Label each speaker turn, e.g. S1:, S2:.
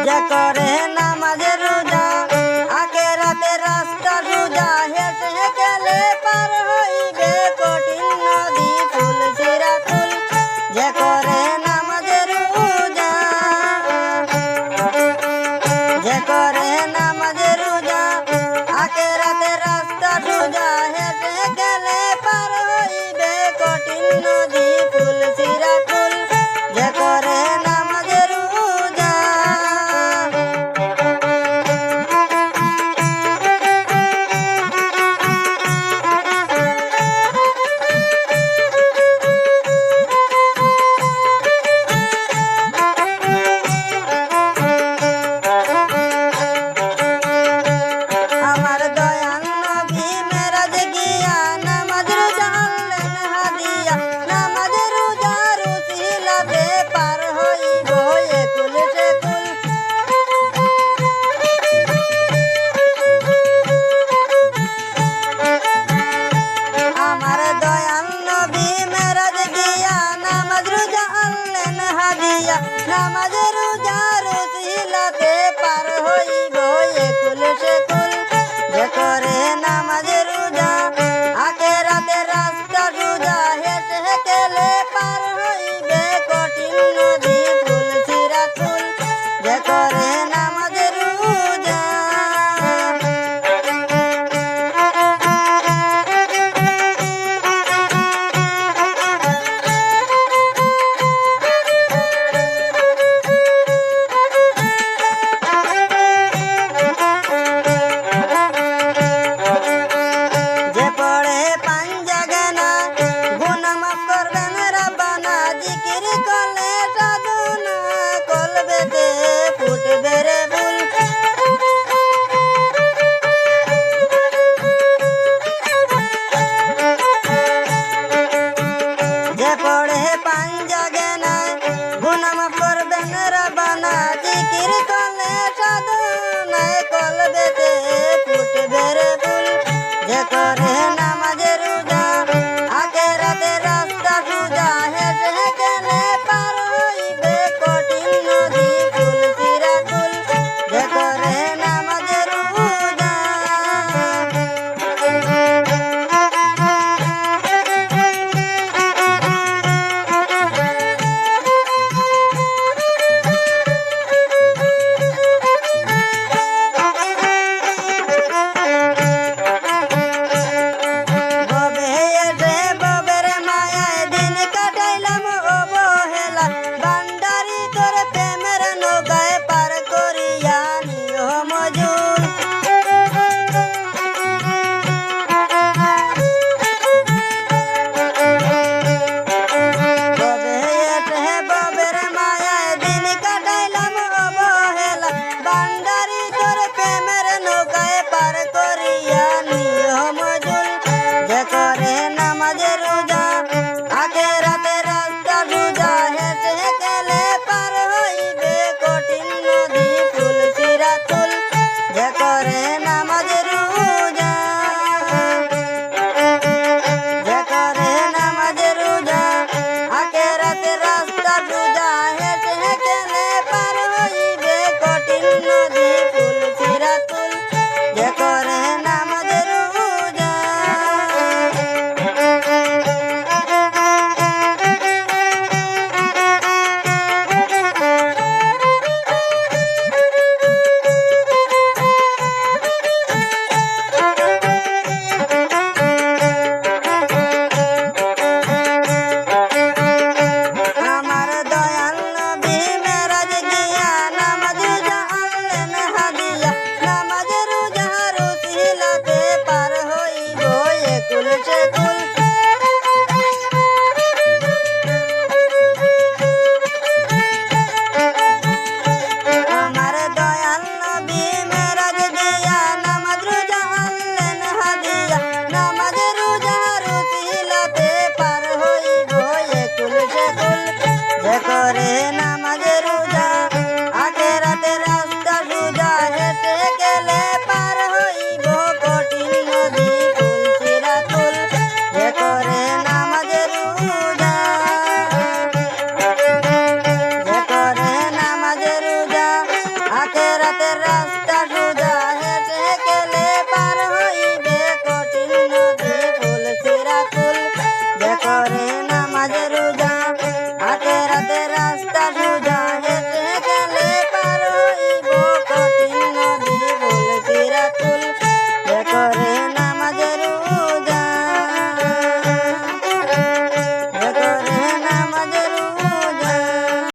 S1: যে করে নামাজ রোজা আখেরাতে রাস্তা সোজা হেঁটে গেলে পার হইবে কঠিন নদী ফুল সিরাতুল যে করে নামাজ রোজা যে করে নামাজ রোজা আখেরাতে রাস্তা সোজা হেঁটে গেলে পার হইবে কঠিন নদী ফুল সিরাতুল যে করে নামাজ রোজা আমার দয়াল নবী মেরাজ গিয়া নামাজ রোজা আনলেন হাদিয়া নামাজ রোজার উসিলাতে পার হইব একুল টেকুল আমার দয়াল নবী মেরাজ গিয়া নামাজ রোজা আনলেন হাদিয়া নামাজ